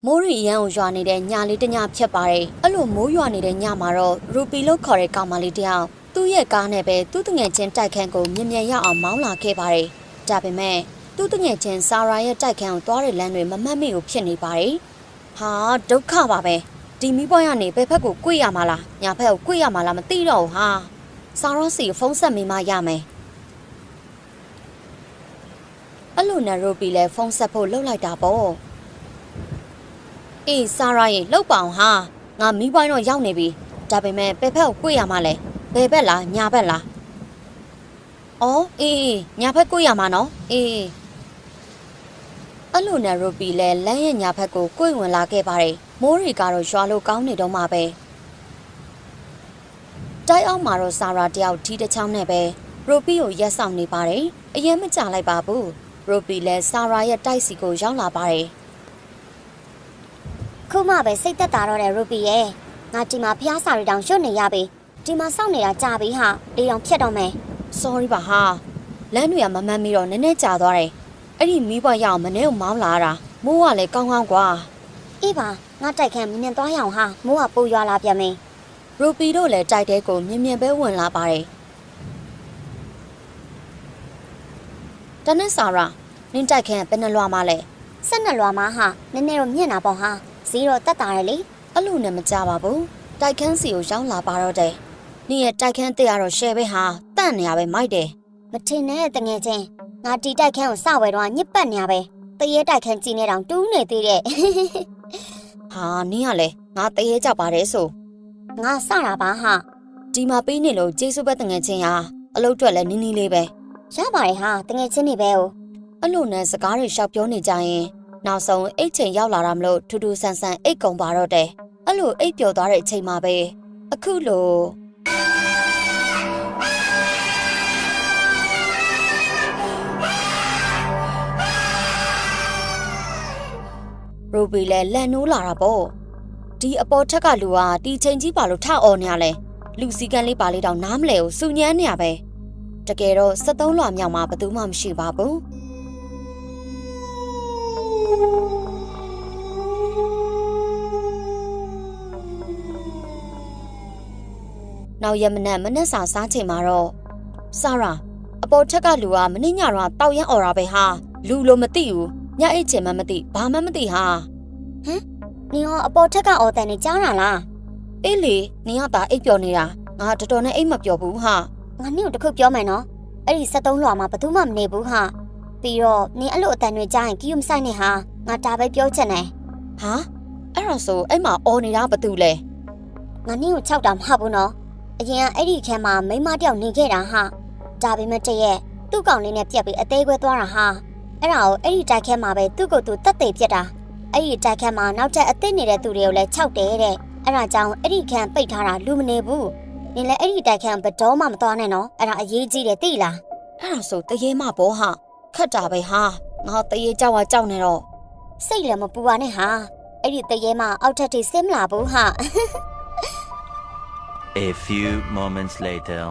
မိုးရီရန်ကိုရွာနေတဲ့ညလေးတညဖြစ်ပါတယ်အဲ့လိုမိုးရွာနေတဲ့ညမှာတော့ရူပီလို့ခေါ်တဲ့ကောင်မလေးတယောက်သူ့ရဲ့ကားနဲ့ပဲသူ့တငယ်ချင်းတိုက်ခန်းကိုမြင်မြန်ရအောင်မောင်းလာခဲ့ပါတယ်ဒါပေမဲ့သူ့တငယ်ချင်းဆာရာရဲ့တိုက်ခန်းကိုသွားတဲ့လမ်းတွေမမှတ်မိဘူးဖြစ်နေပါတယ်ဟာဒုက္ခပါပဲဒီမီးပွားရနေဘယ်ဖက်ကိုကွေ့ရမှာလားညာဖက်ကိုကွေ့ရမှာလားမသိတော့ဘူးဟာဆာရာစီဖုန်းဆက်မိမှရမယ်အဲ့လိုနဲ့ရူပီလည်းဖုန်းဆက်ဖို့လှုပ်လိုက်တာပေါ့အေးဆာရာရေလှုပ်ပါအောင်ဟာငါမီးပွိုင်းတော့ရောက်နေပြီဒါပေမဲ့ဘယ်ဖက်ကိုကွေ့ရမှာလဲဘယ်ဘက်လားညာဘက်လားအော်အေးညာဘက်ကွေ့ရမှာနော်အေးအဲ့လိုနဲ့ရူပီလည်းလမ်းရဲ့ညာဘက်ကိုကွေ့ဝင်လာခဲ့ပါတယ်မိုးရီကတော့ရွာလို့ကောင်းနေတော့မှပဲတိုက်အောင်မှာတော့ဆာရာတယောက်ဒီတစ်ချောင်းနဲ့ပဲရူပီကိုရက်ဆောင်နေပါတယ်အရင်မကြလိုက်ပါဘူးရူပီလည်းဆာရာရဲ့တိုက်စီကိုရောက်လာပါတယ်ခုမှပဲစိတ်သက်သာတော့တဲ့ရူပီရဲ့ငါဒီမှာဖျားစာရီတောင်ရွတ်နေရပြီဒီမှာစောင့်နေတာကြာပြီဟာလေတောင်ဖြတ်တော့မယ် sorry ပါဟာလမ်းတွေကမမှန်ပြီးတော့နည်းနည်းကြာသွားတယ်အဲ့ဒီမီးပွားရအောင်မနေ့ကမောင်းလာတာမိုးကလည်းကောင်းကောင်းကွာအေးပါငါတိုက်ခန်းမြင်မြန်သွားရအောင်ဟာမိုးကပိုးရွာလာပြန်ပြီရူပီတို့လည်းတိုက်တဲ့ကိုမြင်မြန်ပဲဝင်လာပါတယ်တနက်စာရာနင်းတိုက်ခန်းဘယ်နှလွားမှလဲ12လွားမှဟာနည်းနည်းတော့မြင့်တာပေါ့ဟာဈေးတော့တက်တာရလေအဲ့လိုနဲ့မကြပါဘူးတိုက်ခန်းစီကိုရောက်လာပါတော့တယ်နင်းရဲ့တိုက်ခန်းတက်ရတော့ရှယ်ပဲဟာတန့်နေရပဲမိုက်တယ်မထင်နဲ့တငယ်ချင်းငါဒီတိုက်ခန်းကိုစဝယ်တော့ညစ်ပတ်နေရပဲတရေတိုက်ခန်းကြည့်နေတောင်တူးနေသေးတဲ့ဟာနင်းကလည်းငါတရေကြောက်ပါတယ်ဆိုငါစတာပါဟာဒီမှာပေးနေလို့ကျေးဇူးပဲတငယ်ချင်းဟာအလုပ်အတွက်လည်းနီးနီးလေးပဲရပါတယ်ဟာတငယ်ချင်းနေပဲ哦အဲ့လိုနဲ့စကားတွေရှောက်ပြောနေကြရင်နောက်ဆုံးအိတ်ချိန်ရောက်လာတာမလို့ထူးထူးဆန်းဆန်းအိတ်ကုန်ပါတော့တယ်အဲ့လိုအိတ်ပျော်သွားတဲ့အချိန်မှာပဲအခုလိုရူပီလည်းလန်နိုးလာတာပေါ့ဒီအပေါ်ထက်ကလူကဒီချိန်ကြီးပါလို့ထအော်နေရလဲလူစည်းကမ်းလေးပါလေးတောင်နားမလဲကိုစူညမ်းနေရပဲတကယ်တော့73လွှာမြောက်မှာဘယ်သူမှမရှိပါဘူးနောက်ရမနက်စာစားချိန်မှာတော့ဆာရာအပေါ်ထက်ကလူကမနေ့ညတော့တောက်ရမ်းអော်တာပဲဟာလူလို့မသိဘူးညအိတ်ချင်မှမသိဘာမှမသိဟာဟမ်နင်ရောအပေါ်ထက်ကအော်တန်နေကြားတာလားအေးလေနင်ကသာအိတ်ပျော်နေတာငါတော်တော်နဲ့အိတ်မပျော်ဘူးဟာငါနင့်ကိုတခုပြောမယ်နော်အဲ့ဒီ73လွှာမှာဘယ်သူမှမနေဘူးဟာပြီးတော့နင်အဲ့လိုအတန်တွေကြားရင်ကီးယူမဆိုင်နဲ့ဟာငါဒါပဲပြောချင်တယ်ဟာအဲ့တော့ဆိုအဲ့မှာអော်နေတာဘာတူလဲငါနင့်ကို6တာမဟုတ်ဘူးနော်အရင်ကအဲ့ဒီခန်းမှာမိန်းမတယောက်နေခဲ့တာဟာဒါပေမဲ့တရက်သူ့ကောင်လေးနဲ့ပြက်ပြီးအသေးခွဲသွားတာဟာအဲ့ဒါကိုအဲ့ဒီတိုက်ခန်းမှာပဲသူ့ကိုယ်သူတက်သေးပြက်တာအဲ့ဒီတိုက်ခန်းမှာနောက်ထပ်အသစ်နေတဲ့သူတွေကိုလည်း6တယ်တဲ့အဲ့ဒါကြောင့်အဲ့ဒီခန်းပိတ်ထားတာလူမနေဘူးနင်လည်းအဲ့ဒီတိုက်ခန်းဘယ်တော့မှမသွားနဲ့နော်အဲ့ဒါအရေးကြီးတယ်သိလားအဲ့ဒါဆိုတရေမဘောဟာခတ်တာပဲဟာငါတရေကြောက်ကြောက်နေတော့စိတ်လည်းမပူပါနဲ့ဟာအဲ့ဒီတရေမအောက်ထပ်ထိဆင်းမလာဘူးဟာ A few moments later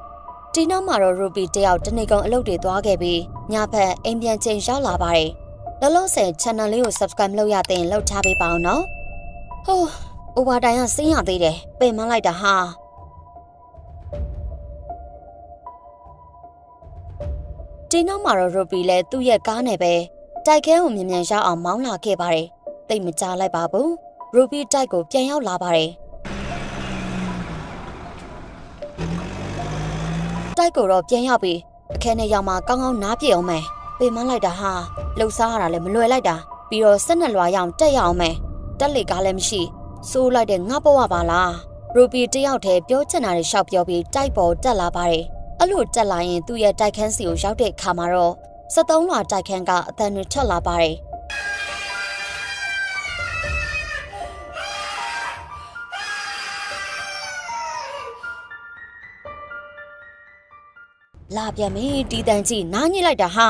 ဒီနောက်မှာတော့ရူပီတယောက်တနေကုန်အလုပ်တွေသွားခဲ့ပြီးညဖက်အိမ်ပြန်ချိန်ရောက်လာပါတယ်လောလောဆယ် channel လေးကို subscribe လုပ်ရတဲ့လောက်ထားပေးပါအောင်နော်ဟိုး over time ကစင်းရသေးတယ်ပင်မလိုက်တာဟာဒီနောက်မှာတော့ရူပီလည်းသူ့ရဲ့ကားနဲ့ပဲတိုက်ခဲကိုမြင်မြန်ရောက်အောင်မောင်းလာခဲ့ပါတယ်တိတ်မကြားလိုက်ပါဘူးရူပီတိုက်ကိုပြန်ရောက်လာပါတယ်တိုက်ကိုတော့ပြန်ရောက်ပြီးအခန်းထဲရောက်မှကောင်းကောင်းနားပြေအောင်မယ်ပင်မလိုက်တာဟာလှုပ်ရှားရတာလည်းမလွယ်လိုက်တာပြီးတော့12လွာရောက်တက်ရအောင်မယ်တက်လေကားလည်းမရှိစိုးလိုက်တဲ့ငါ့ဘဝပါလားရူပီတယောက်တည်းပြောချင်တာတွေရှောက်ပြောပြီးတိုက်ပေါ်တက်လာပါတယ်အဲ့လိုတက်လာရင်သူ့ရဲ့တိုက်ခန်းစီကိုရောက်တဲ့အခါမှာတော့73လွာတိုက်ခန်းကအတန်တွေထွက်လာပါတယ်လာပြန်ပြီတီတန်ကြီးနားညစ်လိုက်တာဟာ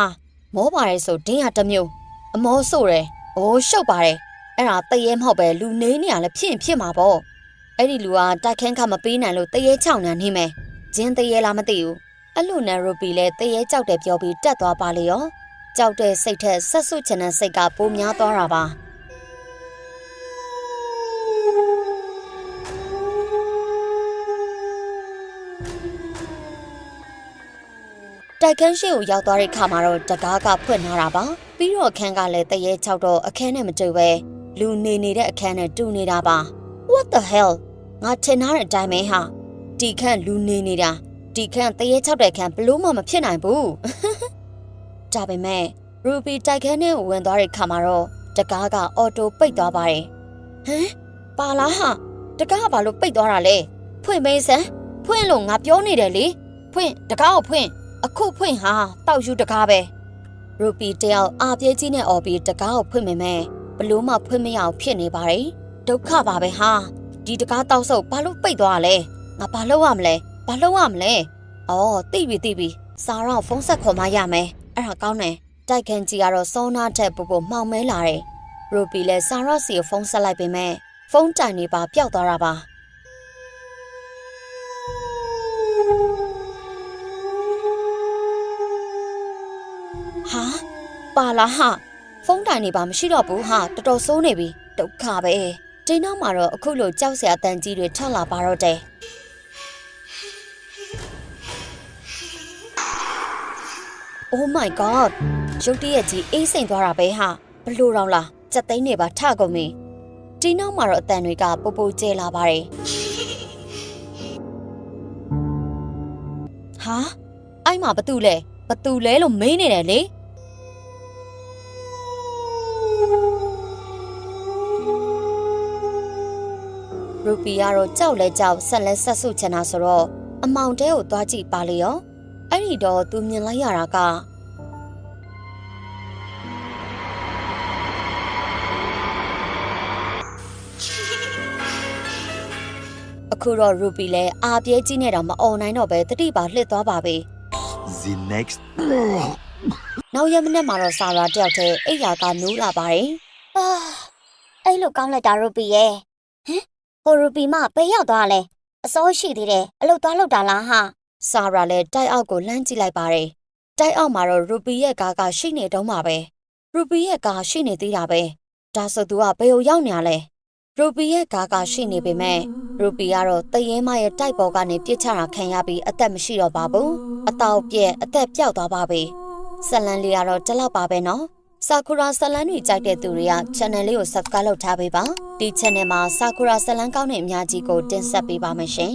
မောပါတယ်ဆိုဒင်းရတမျိုးအမောဆိုတယ်အိုးရှုပ်ပါတယ်အဲ့ဒါတရေမဟုတ်ပဲလူနေနေရလဲဖြစ်မှာပေါ့အဲ့ဒီလူကတိုက်ခန်းခမပေးနိုင်လို့တရေ6နန်းနေမယ်ဂျင်းတရေလားမသိဘူးအဲ့လိုနဲ့ရူပီလည်းတရေကြောက်တယ်ပြောပြီးတက်သွားပါလေရောကြောက်တဲ့စိတ်ထက်ဆက်ဆုချင်တဲ့စိတ်ကပိုများသွားတာပါ တိုက်ခန်းရှိကိုရောက်သွားတဲ့ခါမှာတော့တကားကဖွင့်ထားတာပါပြီးတော့အခန်းကလည်းတရေချောက်တော့အခန်းနဲ့မတူပဲလူနေတဲ့အခန်းနဲ့တူနေတာပါ What the hell ငါထင်ထားတဲ့အတိုင်းပဲဟာဒီခန်းလူနေတာဒီခန်းတရေချောက်တဲ့ခန်းဘလို့မှမဖြစ်နိုင်ဘူးဒါပေမဲ့ရူပီတိုက်ခန်းနဲ့ဝင်သွားတဲ့ခါမှာတော့တကားကအော်တိုပိတ်သွားပါတယ်ဟမ်ပါလားဟာတကားကဘာလို့ပိတ်သွားတာလဲဖွင့်ပေးစမ်းဖွင့်လို့ငါပြောနေတယ်လေဖွင့်တကားကိုဖွင့်အခုဖွင့်ဟာတောက်ယူတကားပဲရူပီတယောက်အာပြေးကြီးနဲ့အော်ပြီးတကားကိုဖွင့်မိမယ်ဘလို့မှဖွင့်မရအောင်ဖြစ်နေပါတယ်ဒုက္ခပါပဲဟာဒီတကားတောက်ဆုပ်ဘာလို့ပိတ်သွားလဲငါဘာလုပ်ရမလဲအော်သိပြီစာရောဖုန်းဆက်ခေါ်မရမယ်အဲ့ဒါကောင်းတယ်တိုက်ခန်းကြီးကတော့စောနာထက်ပူမှောင်မဲလာတယ်ရူပီလည်းစာရောစီကိုဖုန်းဆက်လိုက်ပေမဲ့ဖုန်းတိုင်နေပါပျောက်သွားတာပါဟာပါလားဟာဖုန်းတိုင်နေပါမရှိတော့ဘူးဟာတော်တော်ဆိုးနေပြီဒုက္ခပဲဒီနောက်မှာတော့အခုလိုကြောက်စရာတန်ကြီးတွေထွက်လာပါတော့တယ်Oh my god ရုတ်တရက်ကြီးအေးစိမ်သွားတာပဲဟာဘလို့တော့လားစက်သိန်းနေပါထကုန်ပြီဒီနောက်မှာတော့အတန်တွေကပိုပိုကျဲလာပါတယ်ဟာအိုက်မှာဘာတူလဲလို့မေးနေတယ်လေရူပီကတော့ကြောက်လဲကြောက်ဆက်လဲဆက်ဆုချင်တာဆိုတော့အမောင်တဲကိုသွားကြည့်ပါလေရောအဲ့ဒီတော့သူမြင်လိုက်ရတာကအခုတော့ရူပီလည်းအာပြဲကြီးနဲ့တော့မအော်နိုင်တော့ပဲတတိပါလှစ်သွားပါပြီ The next နောက်ရက်မနေ့မှာတော့ဆာရာတယောက်တည်းအိယာကနိုးလာပါတယ်အဲ့လိုကောင်းလိုက်တာရူပီရဲ့ဟိုရူပီမဘယ်ရောက်သွားလဲအစိုးရှိသေးတယ်အလုပ်သွားလုပ်တာလားဟာဆာရာလည်းတိုက်အောက်ကိုလှမ်းကြည့်လိုက်ပါတယ်တိုက်အောက်မှာတော့ရူပီရဲ့ကားကရှိနေတုံးပါပဲရူပီရဲ့ကားရှိနေသေးတာပဲဒါဆိုသူကဘယ်ကိုရောက်နေရလဲရူပီရဲ့ကားကရှိနေပေမဲ့ရူပီကတော့တရေမရဲ့တိုက်ပေါ်ကနေပြစ်ချတာခံရပြီးအသက်မရှိတော့ပါဘူးအတောက်ပြက်အသက်ပြောက်သွားပါပြီဇလန်လေးကတော့တလောက်ပါပဲနော်ဆာကူရာဇလန်တွေကြိုက်တဲ့သူတွေက channel လေးကို subscribe လုပ်ထားပေးပါဒီ channel မှာဆာကူရာဇလန်ကောင်းတဲ့အများကြီးကိုတင်ဆက်ပေးပါမယ်ရှင်